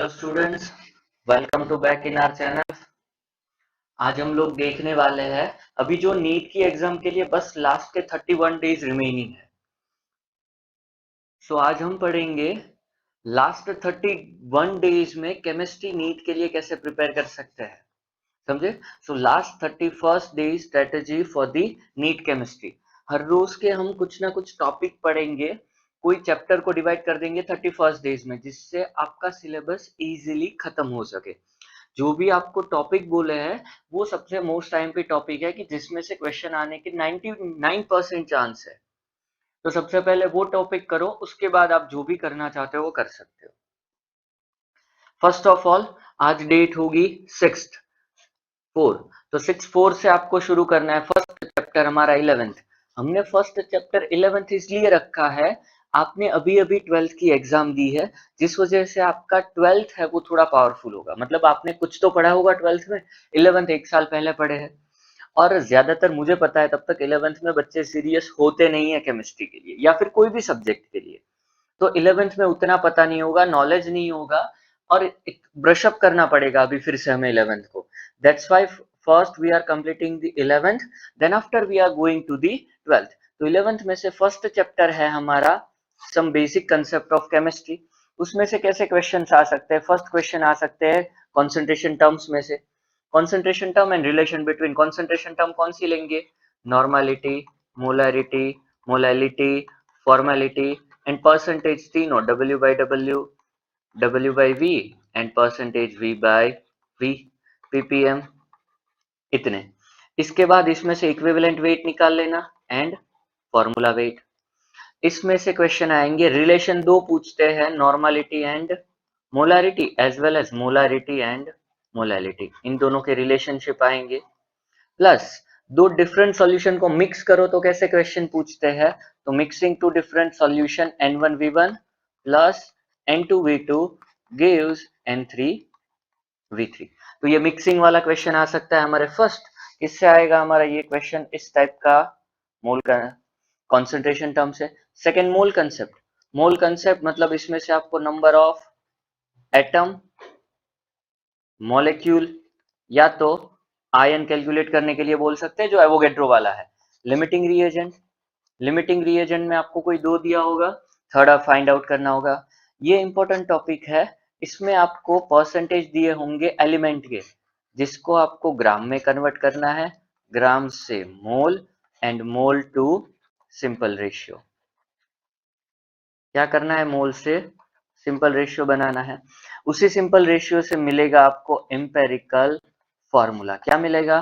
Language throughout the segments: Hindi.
Hello students, welcome to back in our channel. आज हम लोग देखने वाले हैं अभी जो नीट की एग्जाम के लिए बस लास्ट के 31 डेज रिमेनिंग है। सो आज हम पढ़ेंगे लास्ट 31 डेज में केमिस्ट्री नीट के लिए कैसे प्रिपेयर कर सकते हैं, समझे। So last 31st day strategy for the NEET chemistry. हर रोज के हम कुछ ना कुछ टॉपिक पढ़ेंगे, कोई चैप्टर को डिवाइड कर देंगे 31st डेज में, जिससे आपका सिलेबस इजीली खत्म हो सके। जो भी आपको टॉपिक बोले हैं वो सबसे मोस्ट टाइम पे टॉपिक है कि जिसमें से क्वेश्चन आने के 99% चांस है। तो सबसे पहले वो टॉपिक करो, उसके बाद आप जो भी करना चाहते हो वो कर सकते हो। फर्स्ट ऑफ ऑल आज डेट होगी 6/4, तो 6/4 से आपको शुरू करना है फर्स्ट चैप्टर हमारा 11th। हमने फर्स्ट चैप्टर 11th इसलिए रखा है, आपने अभी अभी 12th की एग्जाम दी है, जिस वजह से आपका 12th है वो थोड़ा पावरफुल होगा। मतलब आपने कुछ तो पढ़ा होगा 12th में, 11th एक साल पहले पढ़े हैं। और ज्यादातर मुझे पता है तब तक 11th में बच्चे सीरियस होते नहीं है केमिस्ट्री के लिए या फिर कोई भी सब्जेक्ट के लिए। तो 11th में उतना पता नहीं होगा, नॉलेज नहीं होगा, और एक ब्रश अप करना पड़ेगा अभी फिर से हमें 11th को। That's why first we are completing the 11th, then after we are going to the 12th। तो 11th में से फर्स्ट चैप्टर है हमारा some basic concept of chemistry. उसमें से कैसे क्वेश्चंस आ सकते हैं? फर्स्ट क्वेश्चन आ सकते हैं कॉन्सेंट्रेशन टर्म्स में से। Concentration term and relation between. Concentration term कौन सी लेंगे? Normality, molarity, molality, formality and percentage, तीनों W by W, W by V and percentage V by V, ppm, इतने। इसके बाद इसमें से इक्विवेलेंट वेट निकाल लेना एंड फॉर्मूला वेट। इसमें से क्वेश्चन आएंगे, रिलेशन दो पूछते हैं, normality and molarity as well as molarity and molality, इन दोनों के रिलेशनशिप आएंगे। प्लस दो डिफरेंट सॉल्यूशन को मिक्स करो तो कैसे क्वेश्चन पूछते हैं, तो mixing two different solution N1V1 plus N2V2 gives N3V3। तो ये मिक्सिंग वाला क्वेश्चन आ सकता है हमारे फर्स्ट। किससे आएगा हमारा ये क्वेश्चन? इस टाइप का, मोल का कॉन्सेंट्रेशन टर्म से। सेकेंड, मोल कंसेप्ट। मोल कंसेप्ट मतलब इसमें से आपको नंबर ऑफ एटम, मॉलिक्यूल या तो आयन कैलकुलेट करने के लिए बोल सकते हैं, जो एवोगेड्रो वाला है। लिमिटिंग रिएजेंट, लिमिटिंग रिएजेंट में आपको कोई दो दिया होगा, थर्ड आप फाइंड आउट करना होगा। ये इंपॉर्टेंट टॉपिक है, इसमें आपको परसेंटेज दिए होंगे एलिमेंट के, जिसको आपको ग्राम में कन्वर्ट करना है, ग्राम से mole and mole to simple ratio. क्या करना है? मोल से सिंपल रेशियो बनाना है। उसी सिंपल रेशियो से मिलेगा आपको एम्पेरिकल फॉर्मूला। क्या मिलेगा?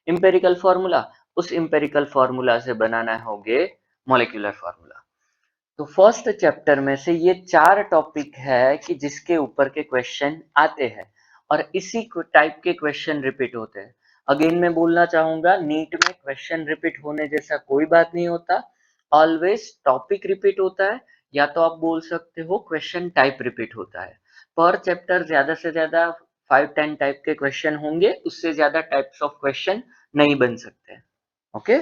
Empirical formula. उस एम्पेरिकल फॉर्मूला से बनाना होगे मॉलिक्यूलर फॉर्मूला। तो फर्स्ट चैप्टर में से ये चार टॉपिक है कि जिसके ऊपर के क्वेश्चन आते हैं और इसी टाइप के क्वेश्चन रिपीट होते हैं। अगेन मैं बोलना चाहूंगा, नीट में क्वेश्चन रिपीट होने जैसा कोई बात नहीं होता, ऑलवेज टॉपिक रिपीट होता है, या तो आप बोल सकते हो क्वेश्चन टाइप रिपीट होता है। पर चैप्टर ज्यादा से ज्यादा 5-10 टाइप के क्वेश्चन होंगे, उससे ज्यादा टाइप्स ऑफ क्वेश्चन नहीं बन सकते। Okay,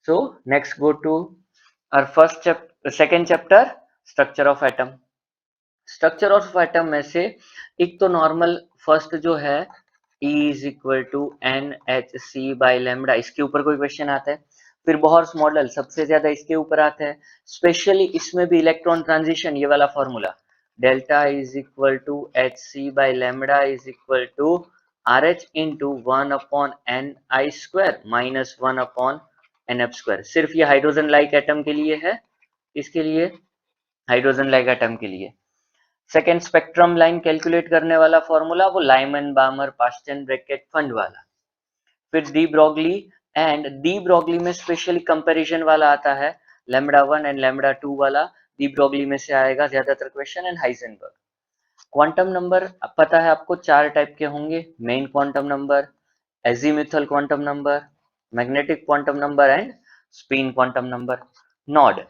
so next go to और first chapter, second chapter, structure of atom. Structure of atom में से एक तो नॉर्मल फर्स्ट जो है E is equal to NHC by lambda, इसके ऊपर कोई क्वेश्चन आता है। फिर बोहर्स मॉडल सबसे ज्यादा इसके ऊपर आता है, स्पेशली इसमें भी इलेक्ट्रॉन ट्रांजिशन, ये वाला formula, delta is equal to HC by lambda is equal to RH into 1/Ni² minus 1/NF²। सिर्फ ये हाइड्रोजन लाइक एटम के लिए है, इसके लिए हाइड्रोजन लाइक एटम के लिए। सेकेंड, स्पेक्ट्रम लाइन कैलकुलेट करने वाला फॉर्मूला, वो लाइमन बामर पास्टन ब्रैकेट फंड वाला। फिर de Broglie, and de Broglie में स्पेशली कंपैरिजन वाला आता है, λ1 एंड λ2 वाला डी ब्रॉगली में से आएगा ज्यादातर question, and Heisenberg. Quantum number पता है आपको चार टाइप के होंगे, main quantum number, azimuthal quantum number, magnetic quantum number and spin quantum number. Node,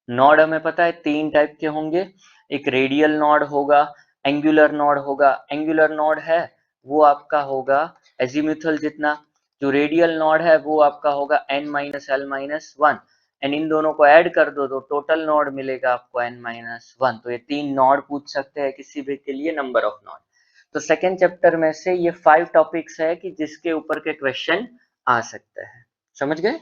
node हमें पता है तीन टाइप के होंगे, एक रेडियल नॉड होगा, एंगुलर नॉड होगा। एंगुलर नॉड है वो आपका होगा एजीमुथल जितना, जो रेडियल नॉड है वो आपका होगा n - l - 1, एंड इन दोनों को ऐड कर दो तो टोटल नोड मिलेगा आपको n-1। तो ये 3 नोड पूछ सकते हैं किसी भी के लिए, नंबर ऑफ नोड। तो सेकेंड चैप्टर में से ये 5 टॉपिक्स है कि जिसके ऊपर के क्वेश्चन आ सकते हैं। समझ गए?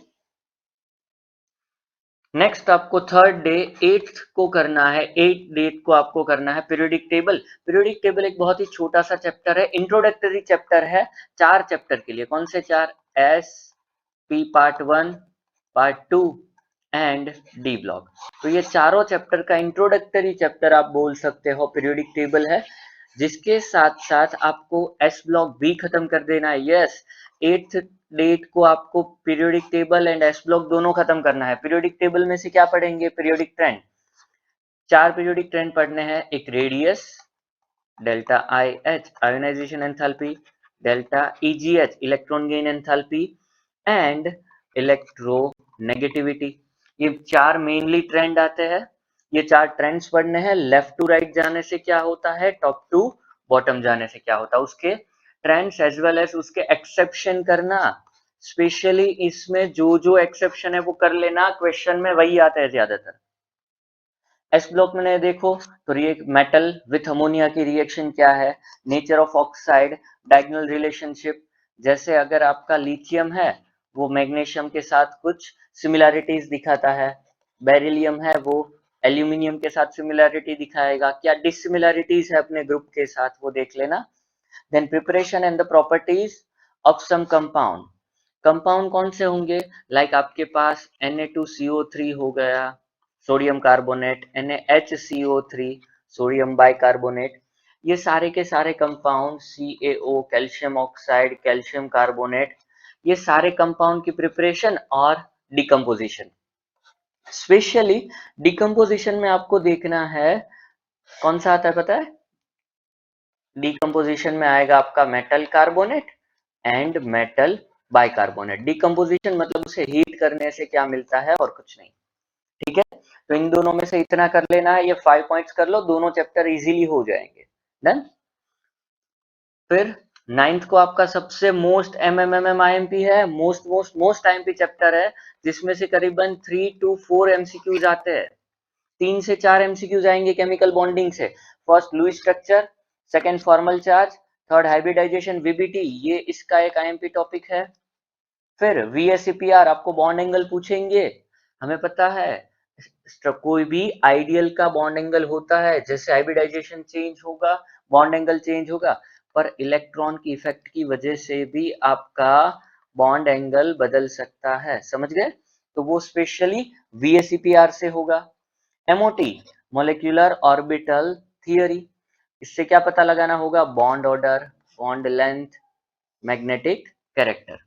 नेक्स्ट आपको थर्ड डे 8th को करना है, 8 डेट को आपको करना है पीरियोडिक टेबल। पीरियोडिक टेबल एक बहुत ही छोटा सा चैप्टर है, इंट्रोडक्टरी चैप्टर है 4 चैप्टर के लिए। कौन से 4? S, P part 1, part 2 and D block. तो ये चारों चैप्टर का इंट्रोडक्टरी चैप्टर आप बोल सकते हो पीरियोडिक टेबल है, जिसके साथ साथ आपको एस ब्लॉक भी खत्म कर देना है। यस, 8th डेट को आपको periodic table and S block दोनों खत्म करना है। पीरियोडिक टेबल में से क्या पढ़ेंगे? Periodic trend. 4 पीरियोडिक ट्रेंड पढ़ने हैं। एक radius, delta I H ionisation enthalpy, delta EGH electron gain enthalpy and electronegativity. ये 4 मेनली ट्रेंड आते हैं। ये 4 ट्रेंड्स पढ़ने हैं। लेफ्ट टू राइट जाने से क्या होता है, टॉप टू बॉटम जाने से क्या होता है, उसके ट्रेंड्स एज वेल एज उसके एक्सेप्शन करना। स्पेशली इसमें जो जो एक्सेप्शन है वो कर लेना, क्वेश्चन में वही आता है ज्यादातर। एस ब्लॉक में देखो तो मेटल विथ अमोनिया की रिएक्शन क्या है, nature of oxide, diagonal relationship. जैसे अगर आपका लिथियम है वो मैग्नीशियम के साथ कुछ सिमिलैरिटीज दिखाता है, बेरिलियम है वो एल्यूमिनियम के साथ सिमिलैरिटी दिखाएगा, क्या डिसिमिलैरिटीज है अपने ग्रुप के साथ वो देख लेना। Then preparation and the properties of some compound. Compound कौन से होंगे? लाइक आपके पास Na2CO3 हो गया, sodium carbonate, NaHCO3 sodium bicarbonate. ये सारे के सारे compound, CaO calcium oxide, calcium carbonate, ये सारे कंपाउंड की प्रिपरेशन और डिकम्पोजिशन। स्पेशली डिकम्पोजिशन में आपको देखना है कौन सा आता है पता है? डिकम्पोजिशन में आएगा आपका metal carbonate and metal bicarbonate. Decomposition मतलब उसे हीट करने से क्या मिलता है और कुछ नहीं। ठीक है, तो इन दोनों में से इतना कर लेना है, ये 5 पॉइंट्स कर लो, दोनों चैप्टर इजीली हो जाएंगे। डन। फिर 9th को आपका सबसे मोस्ट MMMIMP है, मोस्ट IMP चैप्टर है, जिसमें से करीबन 3 to 4 MCQs आते हैं। 3 से 4 MCQs आएंगे केमिकल बॉन्डिंग से। First Lewis structure, second formal charge, third hybridization VBT, ये इसका एक IMP टॉपिक है। फिर VSEPR आपको बॉन्ड एंगल पूछेंगे। हमें पता है कोई भी आइडियल का बॉन्ड एंगल होता है, जैसे हाइब्रिडाइजेशन चेंज होगा बॉन्ड एंगल चेंज होगा, पर इलेक्ट्रॉन की इफेक्ट की वजह से भी आपका बॉन्ड एंगल बदल सकता है। समझ गए? तो वो स्पेशली VSEPR से होगा। MOT मोलिकुलर ऑर्बिटल थियरी, इससे क्या पता लगाना होगा? Bond order, bond length, magnetic character.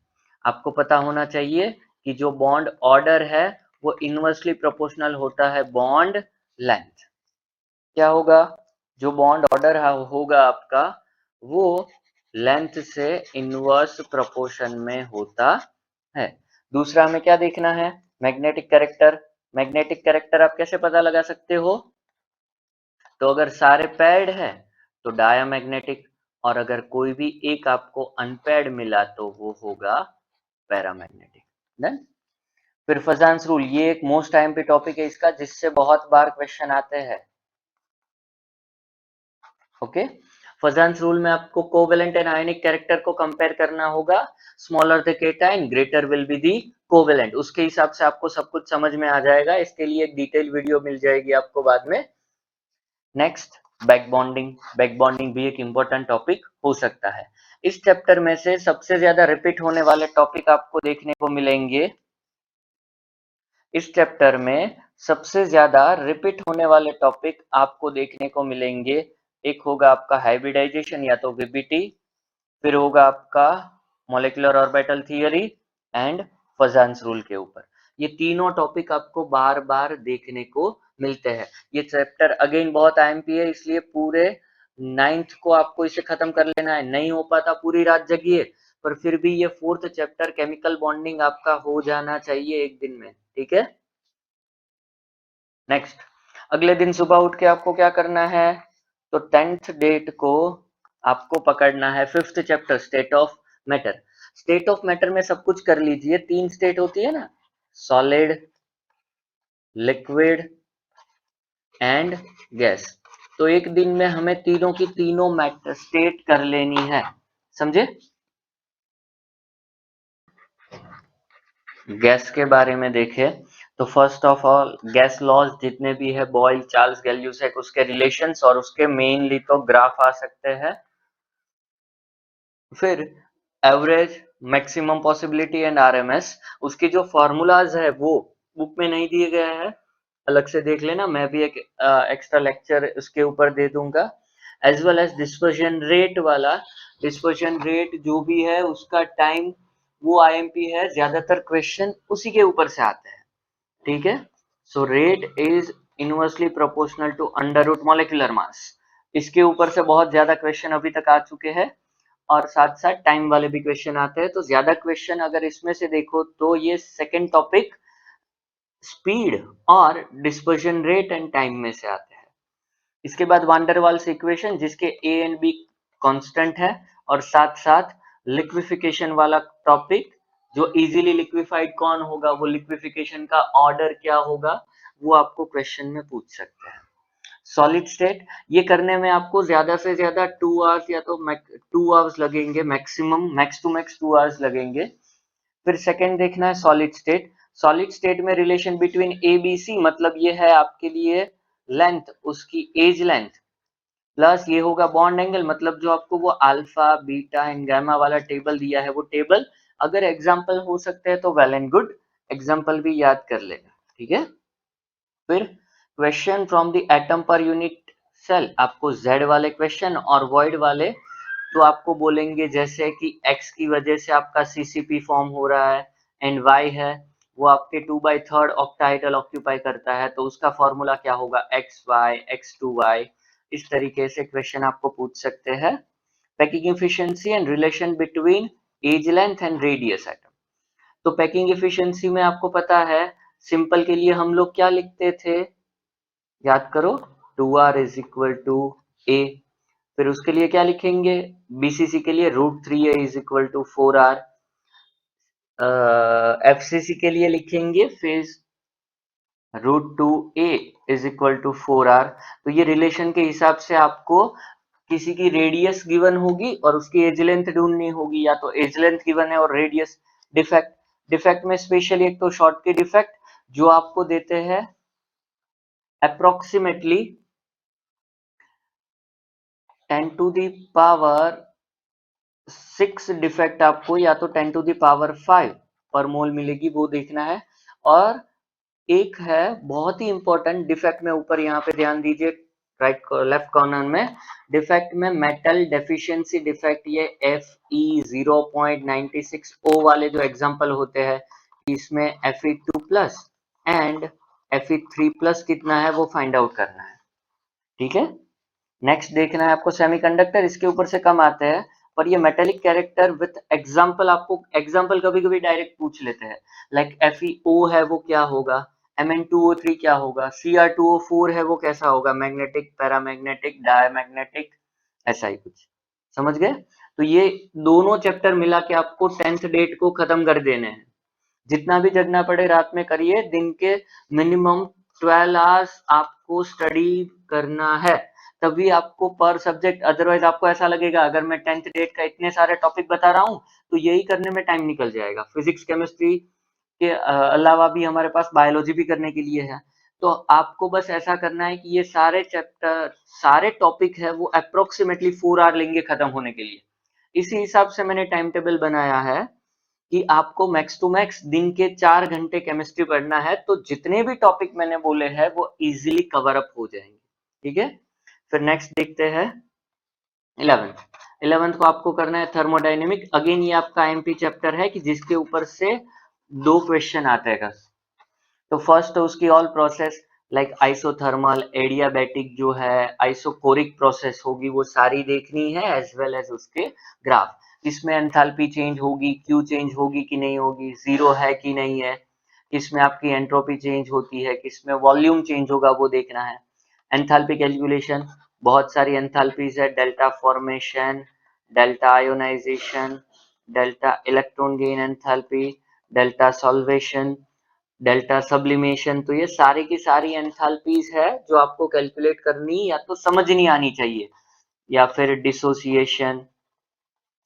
आपको पता होना चाहिए कि जो बॉन्ड ऑर्डर है वो इनवर्सली प्रोपोर्शनल होता है बॉन्ड लेंथ। क्या होगा? जो बॉन्ड ऑर्डर होगा आपका वो लेंथ से इनवर्स प्रोपोर्शन में होता है। दूसरा हमें क्या देखना है? Magnetic character. मैग्नेटिक कैरेक्टर आप कैसे पता लगा सकते हो? तो अगर सारे पैड है तो डायामैग्नेटिक, और अगर कोई भी एक आपको अनपेयर्ड मिला तो वो होगा पैरामैग्नेटिक। डन। फिर फजान्स रूल, ये एक मोस्ट टाइम पे टॉपिक है इसका, जिससे बहुत बार क्वेश्चन आते हैं। ओके, फजान्स रूल में आपको कोवेलेंट एंड आयनिक कैरेक्टर को कंपेयर करना होगा। Smaller the cation greater will be the covalent, उसके हिसाब से आपको सब कुछ समझ में आ जाएगा। इसके लिए एक डिटेल वीडियो मिल जाएगी आपको बाद में। Next, back bonding. Back bonding भी एक इंपॉर्टेंट टॉपिक हो सकता है। इस चैप्टर में से सबसे ज्यादा रिपीट होने वाले टॉपिक आपको देखने को मिलेंगे। इस चैप्टर में सबसे ज्यादा रिपीट होने वाले टॉपिक आपको देखने को मिलेंगे। एक होगा आपका हाइब्रिडाइजेशन या तो VBT, फिर होगा आपका molecular orbital theory and फजान्स rule के ऊपर। ये तीनों टॉपिक आपको बार बार देखने को मिलते हैं। ये चैप्टर अगेन बहुत IMP है, इसलिए पूरे 9th को आपको इसे खत्म कर लेना है। नहीं हो पाता पूरी रात जगिए, पर फिर भी ये 4th चैप्टर केमिकल बॉन्डिंग आपका हो जाना चाहिए एक दिन में। ठीक है। नेक्स्ट, अगले दिन सुबह उठ के आपको क्या करना है? तो 10th डेट को आपको पकड़ना है 5th chapter state of matter. State of matter में सब कुछ कर लीजिए। 3 स्टेट होती है ना, सॉलिड, लिक्विड एंड गैस। तो एक दिन में हमें तीनों की तीनों मैटर स्टेट कर लेनी है, समझे। गैस के बारे में देखें तो first of all gas laws जितने भी है, बॉयल, चार्ल्स, गैल्यूसेक, उसके रिलेशंस और उसके मेनली तो ग्राफ आ सकते हैं। फिर average, maximum possibility and RMS, उसकी जो फॉर्मूलाज है वो बुक में नहीं दिए गए हैं, अलग से देख लेना, मैं भी एक एक्स्ट्रा लेक्चर उसके ऊपर दे दूंगा। As well as dispersion rate वाला, डिस्पर्जन रेट जो भी है उसका टाइम वो आईएमपी है, ज्यादातर क्वेश्चन उसी के ऊपर से आते हैं, ठीक है। So rate is inversely proportional to under root molecular mass, इसके ऊपर से बहुत ज्यादा क्वेश्चन अभी तक आ चुके हैं, और साथ साथ टाइम वाले भी क्वेश्चन आते हैं। तो ज्यादा क्वेश्चन अगर इसमें से देखो तो ये सेकंड टॉपिक स्पीड और डिस्पर्जन रेट एंड टाइम में से आते हैं। इसके बाद वांडरवाल्स इक्वेशन जिसके ए एंड बी कांस्टेंट है, और साथ साथ लिक्विफिकेशन वाला टॉपिक, जो इजीली लिक्विफाइड कौन होगा, वो लिक्विफिकेशन का ऑर्डर क्या होगा, वो आपको क्वेश्चन में पूछ सकते हैं। सॉलिड स्टेट, ये करने में आपको ज्यादा से ज्यादा 2 आवर्स या तो 2 आवर्स लगेंगे, maximum max to max 2 hours लगेंगे। फिर सेकंड देखना है सॉलिड स्टेट। सॉलिड स्टेट में relation between a b c, मतलब ये है आपके लिए लेंथ, उसकी एज लेंथ, प्लस ये होगा बॉन्ड एंगल, मतलब जो आपको वो अल्फा बीटा एंड गामा वाला टेबल दिया है वो टेबल, अगर एग्जांपल हो सकते हैं तो वेल एंड गुड, एग्जांपल भी याद कर लेना, ठीक है। फिर question from the atom per unit cell, आपको जेड वाले क्वेश्चन और वॉइड वाले तो आपको बोलेंगे जैसे कि x की वजह से आपका CCP फॉर्म हो रहा है एंड y है वो आपके 2/3 ऑक्टाइडल ऑक्यूपाई करता है, तो उसका फॉर्मूला क्या होगा, xy x2y। इस तरीके से क्वेश्चन आपको पूछ सकते हैं। Packing efficiency and relation between edge length and radius atom. तो पैकिंग एफिशिएंसी में आपको पता है, सिंपल के लिए हम लोग क्या लिखते थे, याद करो, 2r is equal to a। फिर उसके लिए क्या लिखेंगे, बीसीसी के लिए √3a is equal to 4r। FCC के लिए लिखेंगे phase √2a is equal to 4r। तो ये रिलेशन के हिसाब से आपको किसी की रेडियस गिवन होगी और उसकी एज लेंथ ढूंढनी होगी, या तो एज लेंथ गिवन है और रेडियस। डिफेक्ट, डिफेक्ट में स्पेशली एक तो शॉर्ट की डिफेक्ट जो आपको देते हैं अप्रोक्सीमेटली 10⁻⁶ डिफेक्ट आपको या तो 10⁵ पर मोल मिलेगी, वो देखना है। और एक है बहुत ही इंपॉर्टेंट डिफेक्ट में, ऊपर यहाँ पे ध्यान दीजिए राइट लेफ्ट कॉर्नर में, डिफेक्ट में मेटल डेफिशिएंसी डिफेक्ट, ये FE 0.96O वाले जो एग्जांपल होते हैं, इसमें Fe2+ एंड Fe3+ कितना है वो फाइंड आउट करना है, ठीक है। नेक्स्ट देखना है आपको सेमीकंडक्टर, इसके ऊपर से कम आते हैं, पर ये मेटेलिक कैरेक्टर विथ एग्जांपल, आपको एग्जांपल कभी कभी डायरेक्ट पूछ लेते हैं, लाइक FeO है वो क्या होगा, Mn2O3 क्या होगा, Cr2O4 है वो कैसा होगा, मैग्नेटिक, पैरामैग्नेटिक, डायमैग्नेटिक, ऐसा ही कुछ, समझ गए। तो ये दोनों चैप्टर मिला के आपको 10th डेट को खत्म कर देने हैं। जितना भी जगना पड़े रात में करिए, दिन के मिनिमम 12 आवर्स आपको स्टडी करना है, तभी आपको पर सब्जेक्ट, अदरवाइज आपको ऐसा लगेगा अगर मैं 10th डेट का इतने सारे टॉपिक बता रहा हूँ तो यही करने में टाइम निकल जाएगा। फिजिक्स केमिस्ट्री के अलावा भी हमारे पास बायोलॉजी भी करने के लिए है, तो आपको बस ऐसा करना है कि ये सारे चैप्टर, सारे टॉपिक है वो अप्रोक्सीमेटली 4 आवर लेंगे खत्म होने के लिए। इसी हिसाब से मैंने टाइम टेबल बनाया है कि आपको मैक्स टू मैक्स दिन के 4 घंटे केमिस्ट्री पढ़ना है, तो जितने भी टॉपिक मैंने बोले हैं वो इजीली कवर अप हो जाएंगे, ठीक है। फिर नेक्स्ट देखते हैं 11th को आपको करना है थर्मोडायनेमिक। अगेन ये आपका आईएमपी चैप्टर है कि जिसके ऊपर से 2 क्वेश्चन आते हैं। तो फर्स्ट तो उसकी all process like isothermal, adiabatic जो है, आइसोकोरिक प्रोसेस होगी वो सारी देखनी है, एज वेल एज उसके ग्राफ, किसमें एंथैल्पी चेंज होगी, क्यू चेंज होगी कि नहीं होगी, जीरो है कि नहीं है, किसमें आपकी एंट्रोपी चेंज होती है, किसमें वॉल्यूम चेंज होगा वो देखना है। एंथैल्पी कैलकुलेशन, बहुत सारी एंथैल्पीज है, delta formation, delta ionisation, delta electron gain enthalpy, delta solvation, delta sublimation, तो ये सारी की सारी एंथैल्पीज है जो आपको कैलकुलेट करनी या तो समझनी आनी चाहिए, या फिर डिसोसिएशन,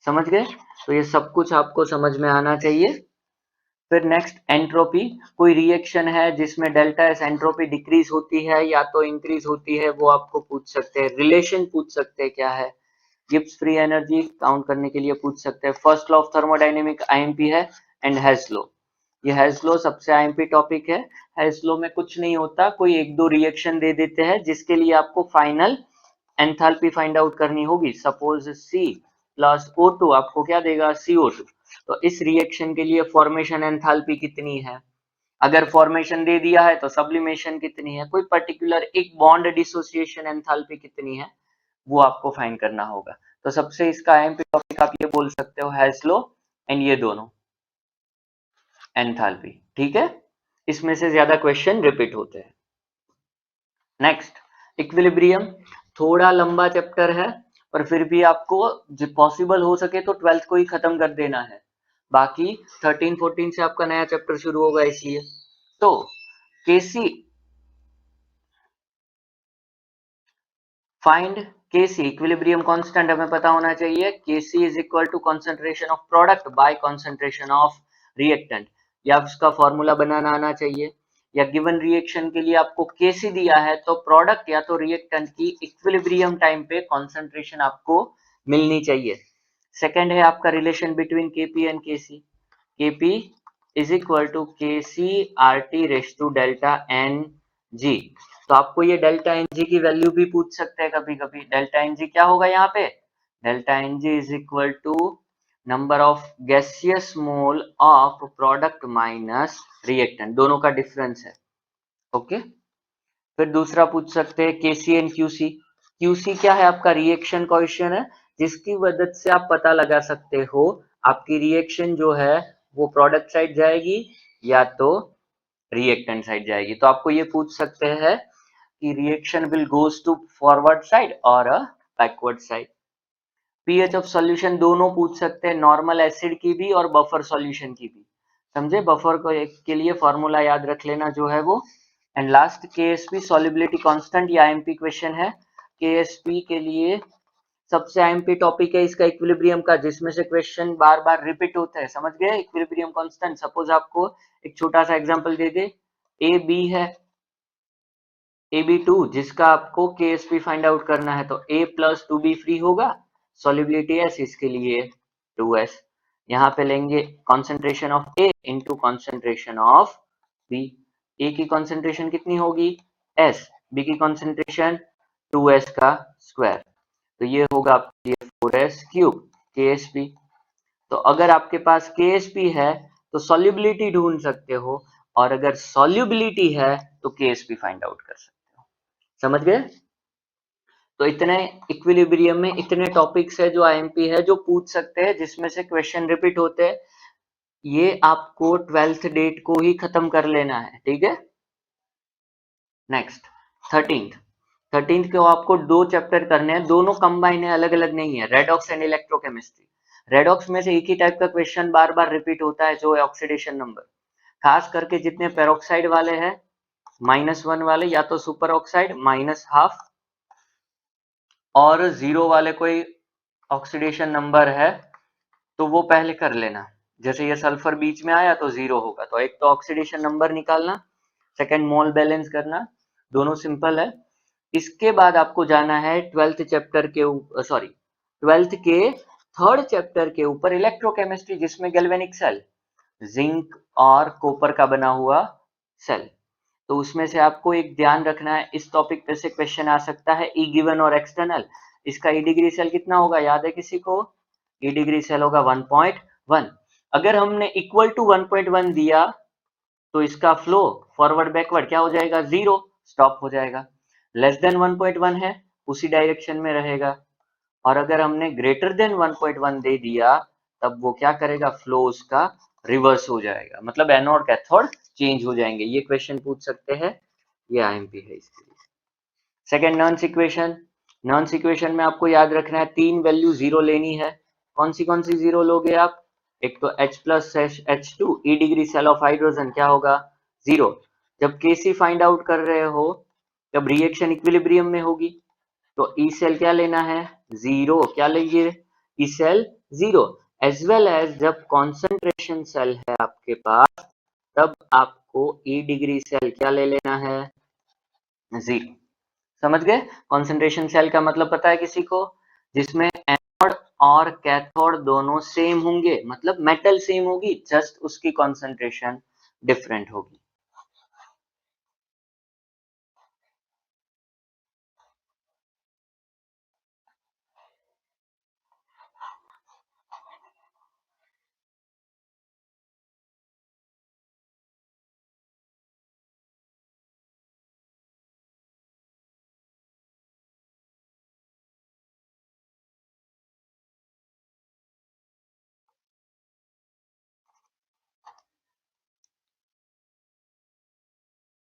समझ गए? तो ये सब कुछ आपको समझ में आना चाहिए। फिर नेक्स्ट एंट्रोपी, कोई रिएक्शन है जिसमें डेल्टा एस एंट्रोपी डिक्रीज होती है या तो इंक्रीज होती है, वो आपको पूछ सकते हैं। रिलेशन पूछ सकते हैं क्या है, गिब्स फ्री एनर्जी काउंट करने के लिए पूछ सकते हैं। First law of thermodynamic IMP है एंड हेल्स लॉ, ये हेल्स लॉ सबसे आईएमपी टॉपिक है। हेल्स लॉ में कुछ नहीं होता, कोई एक दो रिएक्शन दे देते हैं जिसके लिए आपको फाइनल एंथैल्पी फाइंड आउट करनी होगी। सपोज C प्लस O2 आपको क्या देगा, CO2। तो इस रिएक्शन के लिए फॉर्मेशन एंथैल्पी कितनी है, अगर फॉर्मेशन दे दिया है तो सब्लिमेशन कितनी है, कोई पर्टिकुलर एक बॉन्ड डिसोसिएशन एंथैल्पी कितनी है, वो आपको फाइंड करना होगा। तो सबसे इसका आईएमपी टॉपिक आप ये बोल सकते हो, हेल्स लॉ एंड ये दोनों एंथैल्पी, ठीक है? इसमें से ज्यादा क्वेश्चन रिपीट होते हैं। नेक्स्ट इक्विलिब्रियम, थोड़ा लंबा चैप्टर है, पर फिर भी आपको जो पॉसिबल हो सके तो 12th को ही खत्म कर देना है, बाकी 13-14 से आपका नया चैप्टर शुरू होगा इसलिए। तो KC find KC, equilibrium constant हमें पता होना चाहिए, KC is equal to concentration of product by concentration of reactant, या उसका फॉर्मूला बनाना आना चाहिए। या गिवन रिएक्शन के लिए आपको केसी दिया है तो प्रोडक्ट या तो रिएक्टेंट की इक्विलिब्रियम टाइम पे कंसंट्रेशन आपको मिलनी चाहिए। सेकंड है आपका relation between Kp and Kc, Kp is equal to Kc R T raise to delta n g. तो आपको ये डेल्टा एन जी की वैल्यू भी पूछ सकते हैं कभी कभी। डेल्टा एन जी क्या होगा यहाँ पे, delta n g is equal to number of gaseous mole of product minus reactant, दोनों का डिफरेंस है। ओके, फिर दूसरा पूछ सकते हैं केसी एंड क्यूसी। क्यूसी क्या है, आपका रिएक्शन कोएफिशिएंट है, जिसकी मदद से आप पता लगा सकते हो आपकी रिएक्शन जो है वो प्रोडक्ट साइड जाएगी या तो रिएक्टेंट साइड जाएगी। तो आपको ये पूछ सकते हैं कि reaction will goes to forward side और uh backward side. PH of solution दोनों पूछ सकते हैं, नॉर्मल एसिड की भी और बफर सॉल्यूशन की भी, समझे? बफर को एक के लिए फॉर्मूला याद रख लेना जो है वो। And last Ksp solubility constant, या आईएमपी क्वेश्चन है। केएसपी के लिए सबसे आईएमपी टॉपिक है इसका इक्विलिब्रियम का, जिसमें से क्वेश्चन बार बार रिपीट होता है, समझ गए? इक्विलिब्रियम कांस्टेंट, सपोज आपको एक छोटा सा example they they, A B है, AB2 जिसका आपको KSP फाइंड आउट करना है, तो A प्लस 2B फ्री होगा, सॉल्युबिलिटी S इसके लिए 2S। यहाँ पे लेंगे concentration of A into concentration of B। A की कॉन्सेंट्रेशन कितनी होगी S, B की कॉन्सेंट्रेशन 2S का स्क्वायर, तो ये होगा आपके 4S क्यूब KSP। तो अगर आपके पास KSP है तो सॉल्युबिलिटी ढूंढ सकते हो, और अगर सॉल्युबिलिटी है तो KSP फाइंड आउट कर सकते हो, समझ गए? तो इतने इक्विलिब्रियम में इतने टॉपिक्स है जो आईएमपी है जो पूछ सकते हैं, जिसमें से क्वेश्चन रिपीट होते हैं। ये आपको 12th डेट को ही खत्म कर लेना है, ठीक है? नेक्स्ट 13th को आपको दो चैप्टर करने हैं, दोनों कंबाइन है, अलग अलग नहीं है, रेडॉक्स एंड इलेक्ट्रोकेमिस्ट्री। रेडॉक्स में से एक ही टाइप का क्वेश्चन बार बार रिपीट होता है, जो है ऑक्सीडेशन नंबर, खास करके जितने पेरोक्साइड वाले हैं -1 वाले, या तो सुपर ऑक्साइड -12 और 0 वाले कोई ऑक्सीडेशन नंबर है तो वो पहले कर लेना। जैसे ये सल्फर बीच में आया तो 0 होगा, तो एक तो ऑक्सीडेशन नंबर निकालना, सेकंड मोल बैलेंस करना, दोनों सिंपल है। इसके बाद आपको जाना है 12th चैप्टर के सॉरी 12th के 3rd चैप्टर के ऊपर, इलेक्ट्रोकेमिस्ट्री, जिसमें गैल्वेनिक सेल, जिंक और कॉपर का बना हुआ सेल। तो उसमें से आपको एक ध्यान रखना है, इस टॉपिक पे से क्वेश्चन आ सकता है, ई गिवन और एक्सटर्नल। इसका ई डिग्री सेल कितना होगा, याद है किसी को? ई डिग्री सेल होगा 1.1। अगर हमने इक्वल टू 1.1 दिया तो इसका फ्लो फॉरवर्ड बैकवर्ड क्या हो जाएगा, 0, स्टॉप हो जाएगा। लेस देन 1.1 है, उसी डायरेक्शन में रहेगा। और अगर हमने ग्रेटर देन 1.1 दे दिया तब वो क्या करेगा, फ्लो उसका रिवर्स हो जाएगा, मतलब एनोड कैथोड चेंज हो जाएंगे। ये क्वेश्चन पूछ सकते हैं, ये आईएमपी है इसके लिए। सेकंड नर्न्स इक्वेशन, नर्न्स इक्वेशन में आपको याद रखना है 3 वैल्यू 0 लेनी है। कौन सी 0 लोगे आप? एक तो H plus H2, E degree cell of hydrogen क्या होगा, 0। जब Kc फाइंड आउट कर रहे हो जब रिएक्शन इक्विलिब्रियम में होगी तो ई सेल क्या लेना है 0। क्या लेंगे E cell 0। As well as जब कॉन्सेंट्रेशन सेल है आपके पास तब आपको ई डिग्री सेल क्या ले लेना है 0। समझ गए। कॉन्सेंट्रेशन सेल का मतलब पता है किसी को, जिसमें एनोड और कैथोड दोनों सेम होंगे, मतलब मेटल सेम होगी, जस्ट उसकी कॉन्सेंट्रेशन डिफरेंट होगी।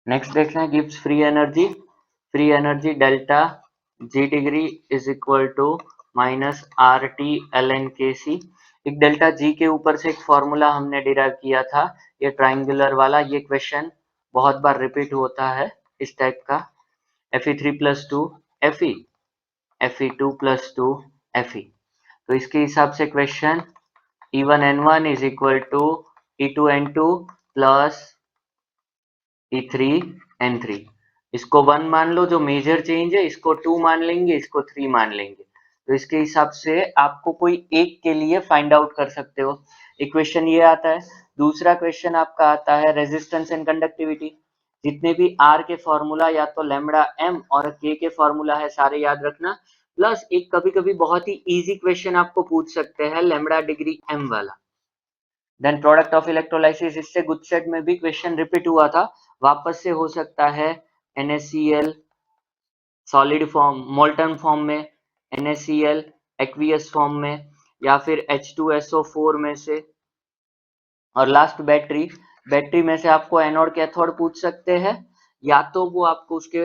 नेक्स्ट देखते हैं गिव्स free energy delta G degree is equal to minus R T l n K c. एक डेल्टा जी के ऊपर से एक फॉर्मूला हमने डिराइव किया था, ये ट्राइंगुलर वाला। ये क्वेश्चन बहुत बार रिपीट होता है इस टाइप का, Fe3 plus to Fe, Fe2 plus to Fe। तो इसके हिसाब से question E1N1 is equal to E2N2 plus E3N3। इसको 1 मान लो जो मेजर चेंज है, इसको 2 मान लेंगे, इसको 3 मान लेंगे। तो इसके हिसाब से आपको कोई एक के लिए फाइंड आउट कर सकते हो। इक्वेशन ये आता है। दूसरा क्वेश्चन आपका आता है रेजिस्टेंस एंड कंडक्टिविटी। जितने भी आर के फॉर्मूला या तो लैम्बडा एम और के फॉर्मूला है सारे याद रखना, प्लस एक कभी कभी बहुत ही इजी क्वेश्चन आपको पूछ सकते हैं लैम्बडा डिग्री एम वाला। देन प्रोडक्ट ऑफ इलेक्ट्रोलाइसिस, इससे गुडसेट में भी क्वेश्चन रिपीट हुआ था, वापस से हो सकता है NaCl solid form molten form में, NaCl एक्वियस फॉर्म में, या फिर H2SO4 में से। और लास्ट बैटरी में से आपको एनोड कैथोड पूछ सकते हैं, या तो वो आपको उसके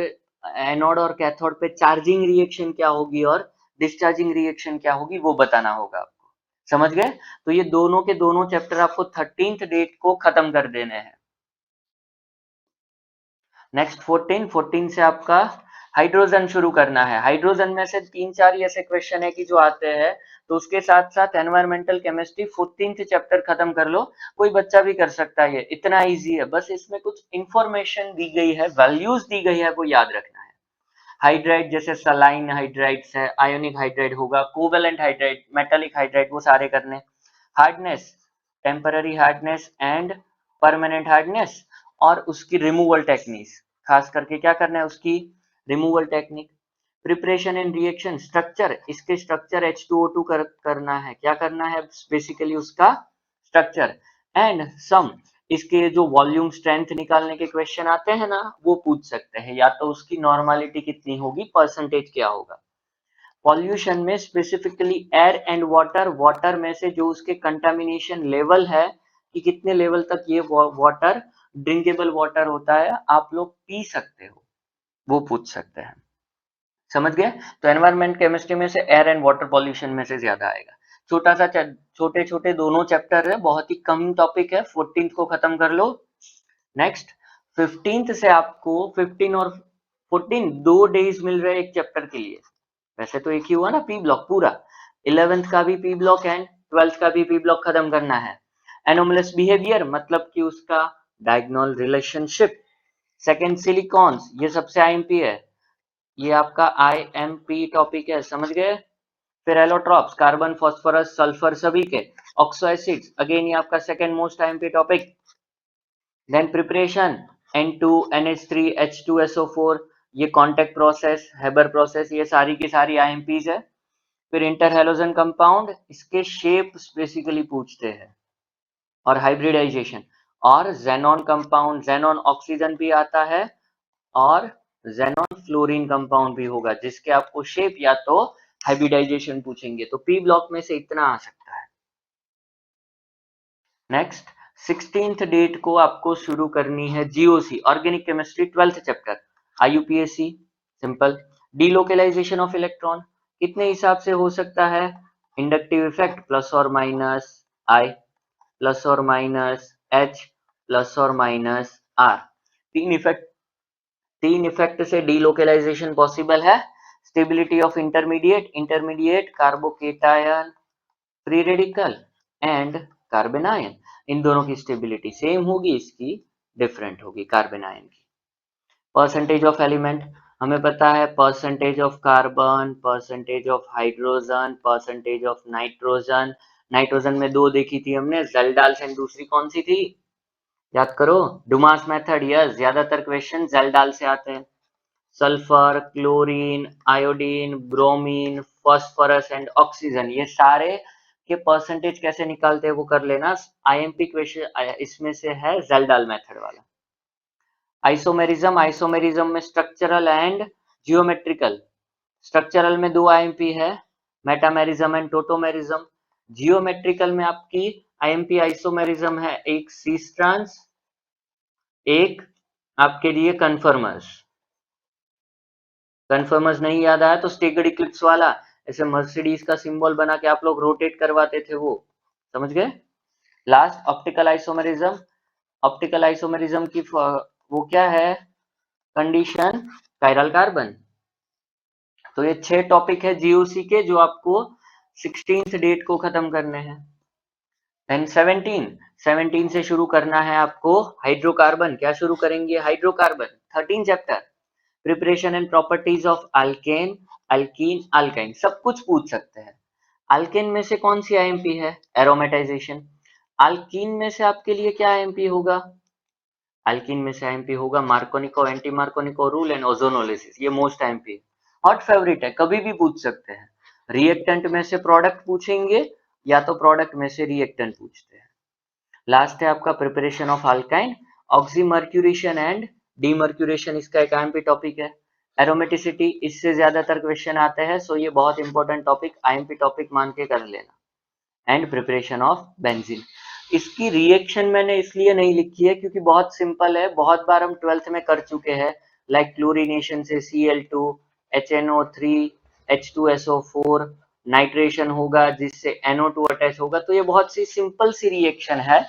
एनोड और कैथोड पे चार्जिंग रिएक्शन क्या होगी और डिस्चार्जिंग रिएक्शन क्या होगी वो बताना होगा आपको। समझ गए। तो ये दोनों के दोनों चैप्टर आपको 13th डेट को खत्म कर देने हैं। नेक्स्ट 14 से आपका हाइड्रोजन शुरू करना है। हाइड्रोजन में से 3-4 ऐसे क्वेश्चन है कि जो आते हैं, तो उसके साथ साथ एनवायरमेंटल केमिस्ट्री 14th चैप्टर खत्म कर लो। कोई बच्चा भी कर सकता है, ये इतना इजी है, बस इसमें कुछ इंफॉर्मेशन दी गई है, वैल्यूज दी गई है, वो याद रखना है। हाइड्राइड जैसे सलाइन हाइड्राइड्स है, आयोनिक हाइड्राइड होगा, कोवेलेंट हाइड्राइड, मेटालिक हाइड्राइड, वो सारे करने। Hardness, temporary hardness and permanent hardness, और उसकी रिमूवल टेक्निक, खास करके क्या करना है उसकी removal technique. Preparation and reaction, structure, इसके स्ट्रक्चर H2O2 करना है, क्या करना है बेसिकली उसका स्ट्रक्चर। एंड सम, इसके जो वॉल्यूम स्ट्रेंथ निकालने के क्वेश्चन आते हैं ना, वो पूछ सकते हैं, या तो उसकी नॉर्मालिटी कितनी होगी, परसेंटेज क्या होगा। पॉल्यूशन में specifically air and water, water में से जो उसके कंटामिनेशन लेवल है कि कितने लेवल तक ये वाटर ड्रिंकेबल वाटर होता है, आप लोग पी सकते हो, वो पूछ सकते हैं। समझ गए। तो एनवायरमेंट केमिस्ट्री में से एयर एंड वाटर पॉल्यूशन में से ज्यादा आएगा। छोटा सा छोटे छोटे दोनों चैप्टर है, बहुत ही कम टॉपिक है। 14th को खत्म कर लो। नेक्स्ट 15th से आपको 15 और 14 2 डेज मिल रहे हैं एक चैप्टर के लिए। वैसे तो एक ही हुआ ना पी ब्लॉक पूरा। 11th का भी पी ब्लॉक एंड 12th का भी पी ब्लॉक खत्म करना है। एनोमलस बिहेवियर मतलब कि उसका डायगोनल रिलेशनशिप। सेकंड सिलिकॉन्स, ये सबसे आईएमपी है, ये आपका आईएमपी टॉपिक है, समझ गए। फिर एलोट्रॉप्स, कार्बन फास्फोरस सल्फर सभी के। ऑक्सो एसिड्स, अगेन ये आपका second most IMP topic. Then preparation N2NH3H2SO4, ये कांटेक्ट प्रोसेस, हेबर प्रोसेस, ये सारी की सारी आईएमपीज है। फिर इंटरहेलोजन कंपाउंड, इसके शेप बेसिकली पूछते हैं, और हाइब्रिडाइजेशन, और जेनॉन कंपाउंड, जेनॉन ऑक्सीजन भी आता है, और जेनॉन फ्लोरीन कंपाउंड भी होगा, जिसके आपको शेप या तो हाइब्रिडाइजेशन पूछेंगे। तो पी ब्लॉक में से इतना आ सकता है। नेक्स्ट 16th डेट को आपको शुरू करनी है GOC, organic chemistry 12th chapter. IUPAC simple. Delocalisation of electron कितने हिसाब से हो सकता है, इंडक्टिव इफेक्ट प्लस और माइनस आई, प्लस और माइनस एच, प्लस और माइनस R। तीन इफेक्ट से डीलोकेलाइजेशन पॉसिबल है। Stability of intermediate carbocation free radical and carbanion, इन दोनों की स्टेबिलिटी सेम होगी, इसकी डिफरेंट होगी कार्बन आयन की। परसेंटेज ऑफ एलिमेंट हमें पता है, percentage of carbon, percentage of hydrogen, percentage of nitrogen. Nitrogen में दो देखी थी हमने, जेल्डाल्स एंड दूसरी कौन सी थी, याद करो, डुमास मेथड। यस, ज्यादातर क्वेश्चन जेल्डाल से आते हैं। Sulphur, chlorine, iodine, bromine, phosphorus and oxygen, ये सारे के परसेंटेज कैसे निकालते हैं वो कर लेना। आईएमपी क्वेश्चन इसमें से है जेल्डाल मेथड वाला। आइसोमेरिज्म में स्ट्रक्चरल एंड जियोमेट्रिकल। स्ट्रक्चरल में दो आईएमपी है, मेटामेरिज्म एंड टोटोमेरिज्म। जियोमेट्रिकल में आपकी आईएमपी आइसोमेरिज्म है, एक सीस ट्रांस, एक आपके लिए कन्फर्मर्स। कन्फर्मर्स नहीं याद आया तो स्टेगर्ड इक्लिप्स वाला, ऐसे मर्सिडीज का सिंबल बना के आप लोग रोटेट करवाते थे, वो समझ गए। Last optical isomerism. Optical isomerism की वो क्या है कंडीशन, कायरल कार्बन। तो ये 6 टॉपिक है जीओसी के जो आपको 16th डेट को खत्म करने हैं। देन 17 से शुरू करना है आपको हाइड्रोकार्बन। क्या शुरू करेंगे, hydrocarbon. 13 chapter, preparation and properties of alkane, alkyne, alkyne, सब कुछ पूछ सकते हैं। अल्केन में से कौन सी आईएमपी है, एरोमेटाइजेशन। अल्कीन में से आपके लिए क्या आईएमपी होगा, अल्कीन में से आईएमपी होगा Markovnikov, anti Markovnikov rule and ozonolysis, ये मोस्ट आईएमपी हॉट फेवरेट है, कभी भी पूछ सकते हैं। रिएक्टेंट में से प्रोडक्ट पूछेंगे या तो प्रोडक्ट में से रिएक्टेंट पूछते हैं। लास्ट है आपका preparation of alkyne, oxymercuration and demercuration, इसका एक आईएमपी टॉपिक है। एरोमेटिसिटी, इससे ज्यादातर क्वेश्चन आते हैं, सो ये बहुत इंपॉर्टेंट टॉपिक, आईएमपी टॉपिक मान के कर लेना। And preparation of benzene. इसकी रिएक्शन मैंने इसलिए नहीं लिखी है क्योंकि बहुत सिंपल है, बहुत बार हम 12th में कर चुके हैं। लाइक क्लोरीनेशन से Cl2, HNO3, H2SO4, नाइट्रेशन होगा जिससे NO2 अटैच होगा, तो ये बहुत सी सिंपल सी रिएक्शन है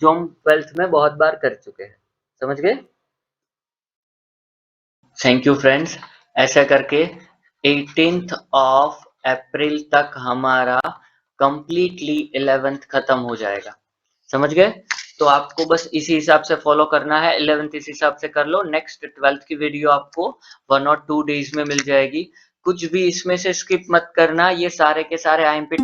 जो हम 12th में बहुत बार कर चुके हैं, समझ गए। Thank you friends. ऐसा करके 18th ऑफ अप्रैल तक हमारा कंप्लीटली 11th खत्म हो जाएगा, समझ गए। तो आपको बस इसी हिसाब से फॉलो करना है, 11th इस हिसाब से कर लो। नेक्स्ट 12th की वीडियो आपको 1 और 2 डेज में मिल जाएगी। कुछ भी इसमें से स्किप मत करना, ये सारे के सारे आईएमपी